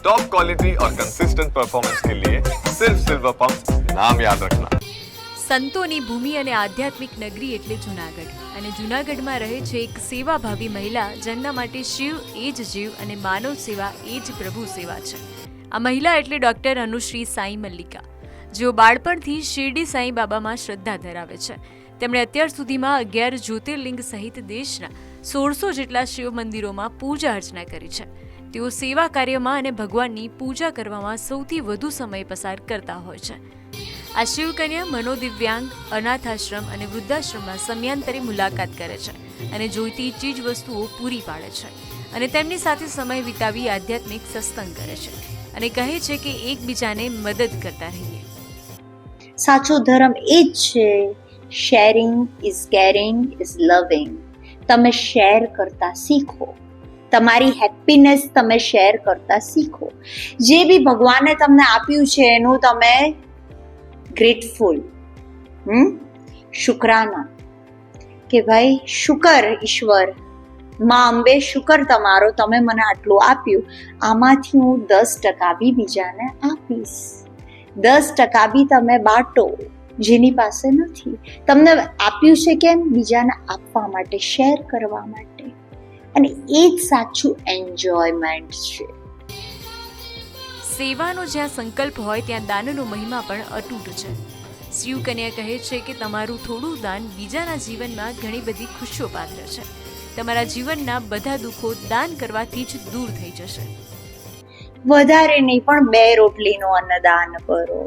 Top quality और consistent performance के लिए सिर्फ सिल्वर पंप नाम याद रखना। સંતોની ભૂમિ અને આધ્યાત્મિક નગરી એટલે જૂનાગઢ. અને જૂનાગઢમાં રહે છે એક સેવાભાવી મહિલા, જેમના માટે શિવ એ જ જીવ અને માનવ સેવા એ જ પ્રભુ સેવા છે. આ મહિલા એટલે ડૉક્ટર અનુશ્રી સાંઈ મલ્લિકા, જેઓ બાળપણથી શિરડી સાંઈ બાબામાં શ્રદ્ધા ધરાવે છે. તેમણે અત્યાર સુધીમાં 11 જ્યોતિર્લિંગ સહિત દેશના 1600 જેટલા શિવ મંદિરોમાં પૂજા અર્ચના કરી છે. તેઓ સેવા કાર્યમાં અને ભગવાનની પૂજા કરવામાં સૌથી વધુ સમય પસાર કરતા હોય છે. આ શિવકન્યા મનોદિવ્યાંગ, અનાથ આશ્રમ અને વૃદ્ધાશ્રમમાં સમયાંતરે મુલાકાત કરે છે અને જોઈતી ચીજ વસ્તુઓ પૂરી પાડે છે અને તેમની સાથે સમય વિતાવી આધ્યાત્મિક સત્સંગ કરે છે અને કહે છે કે એકબીજાને મદદ કરતા રહીએ. સાચો ધર્મ એ જ છે, શેરિંગ ઇઝ કેરિંગ ઇઝ લવિંગ. તમે શેર કરતા શીખો, તમારી હેપીનેસ તમે શેર કરતા શીખો. જે બી ભગવાને તમને આપ્યું છે એનું તમે ગ્રેટફુલ, શુક્રાના કે ભાઈ શુકર ઈશ્વર, માં અંબે શુકર તમારો, તમે મને આટલું આપ્યું, આમાંથી હું 10% બી બીજાને આપીશ. 10% બી તમે બાટો જેની પાસે નથી. તમને આપ્યું છે કેમ? બીજાને આપવા માટે, શેર કરવા માટે. અને એ જ સાચું એન્જોયમેન્ટ છે. સેવાનો જ્યાં સંકલ્પ હોય ત્યાં દાનનો મહિમા પણ અતૂટ છે. શિવકન્યા કહે છે કે તમારું થોડું દાન બીજાના જીવનમાં ઘણી બધી ખુશીઓ પાત્ર છે. તમારા જીવનના બધા દુઃખો દાન કરવાથી જ દૂર થઈ જશે. વધારે નહીં પણ 2 રોટલીનું અન્નદાન કરો,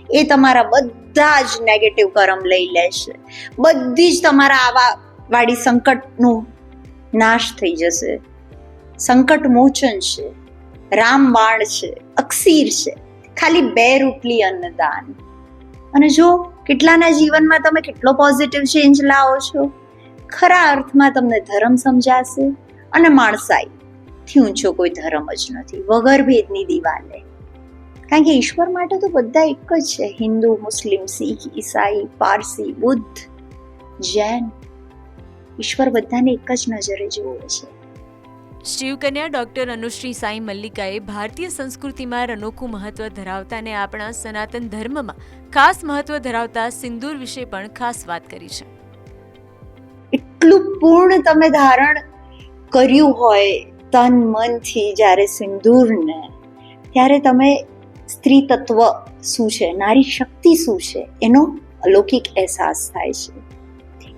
એ તમારા બધા જ નેગેટિવ કર્મ લઈ લેશે. બધી જ તમારા આવા વાળી સંકટનું નાશ થઈ જશે. સંકટ મોચન છે, રામબાણ છે, અક્ષીર છે. ખાલી 2 રોટલી અન્નદાન. અને જો કેટલાના જીવનમાં તમે કેટલો પોઝિટિવ ચેન્જ લાવો છો. ખરા અર્થમાં તમને ધર્મ સમજાશે અને માણસાઈથી ઊંચો કોઈ ધર્મ જ નથી, વગર ભેદની દિવાલે. કારણ કે ઈશ્વર માટે તો બધા એક જ છે. હિન્દુ, મુસ્લિમ, શીખ, ઈસાઈ, પારસી, બુદ્ધ, જૈન. ઈશ્વર બધાને એક જ નજરે જોવે છે. શિવકન્યા ડૉક્ટર અનુશ્રી સાંઈ મલ્લિકાએ ભારતીય સંસ્કૃતિમાં અનોખું મહત્વ ધરાવતા અને આપણા સનાતન ધર્મમાં ખાસ મહત્વ ધરાવતા સિંદૂર વિશે પણ ખાસ વાત કરી છે. એટલું પૂર્ણ તમે ધારણ કર્યું હોય તન મનથી જ્યારે સિંદૂરને, ત્યારે તમે સ્ત્રી તત્વ શું છે, નારી શક્તિ શું છે, એનો અલૌકિક અહેસાસ થાય છે.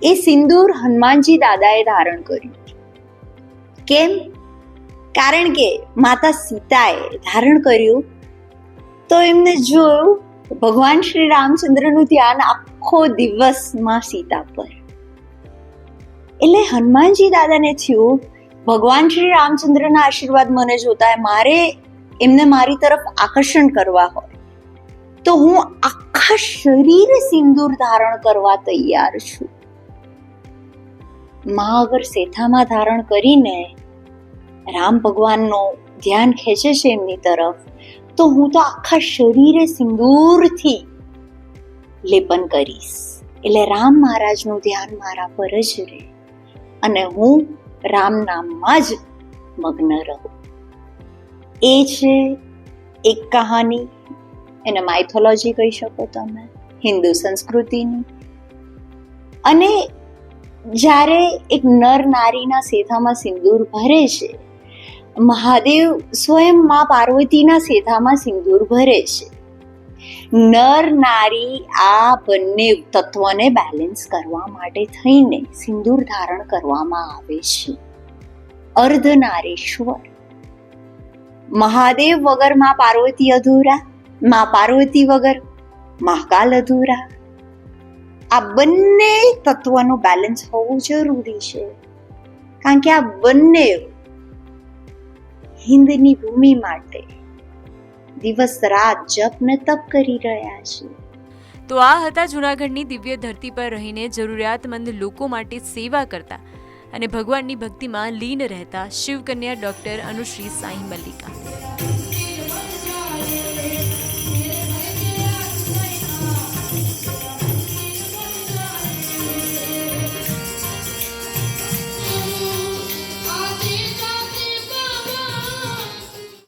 એ સિંદૂર હનુમાનજી દાદાએ ધારણ કર્યું. કેમ? કારણ કે માતા સીતાએ ધારણ કર્યું તો એમને જોયું ભગવાન શ્રી રામચંદ્રનું ધ્યાન આખો દિવસમાં સીતા પર. એટલે હનુમાનજી દાદાને થયું ભગવાન શ્રી રામચંદ્રના આશીર્વાદ મને જોતા હોય, મારે એમને મારી તરફ આકર્ષણ કરવા હોય તો હું આખા શરીરે સિંદૂર ધારણ કરવા તૈયાર છું. માં અગર શેથામાં ધારણ કરીને રામ ભગવાનનો ધ્યાન ખેંચે છે એમની તરફ, તો હું તો આખા શરીરે સિંદૂરથી લેપન કરીશ. એટલે રામ મહારાજનું ધ્યાન મારા પર જ રહે અને હું રામ નામમાં જ મગ્ન રહું. એ છે એક કહાની, એને માઇથોલોજી કહી શકો તમે, હિન્દુ સંસ્કૃતિની. અને જ્યારે એક નર નારીના સેથામાં સિંદૂર ભરે છે, મહાદેવ સ્વયં માં પાર્વતીના સેથામાં સિંદૂર ભરે છે. નર નારી આ બંને તત્વને બેલેન્સ કરવા માટે થઈને સિંદૂર ધારણ કરવામાં આવે છે. અર્ધનારીશ્વર. મહાદેવ વગર માં પાર્વતી અધૂરા, માં પાર્વતી વગર મહાકાલ અધૂરા. આ બંને તત્વનું બેલેન્સ હોવું જરૂરી છે. કારણ કે આ બંને હિન્દની ભૂમિ માટે દિવસ રાત જપ ને તપ કરી રહ્યા છે. તો આ હતા જૂનાગઢની દિવ્ય ધરતી પર રહીને જરૂરિયાતમંદ લોકો માટે સેવા કરતા અને ભગવાનની ભક્તિમાં લીન રહેતા શિવકન્યા ડૉક્ટર અનુશ્રી સાંઈ મલ્લિકા.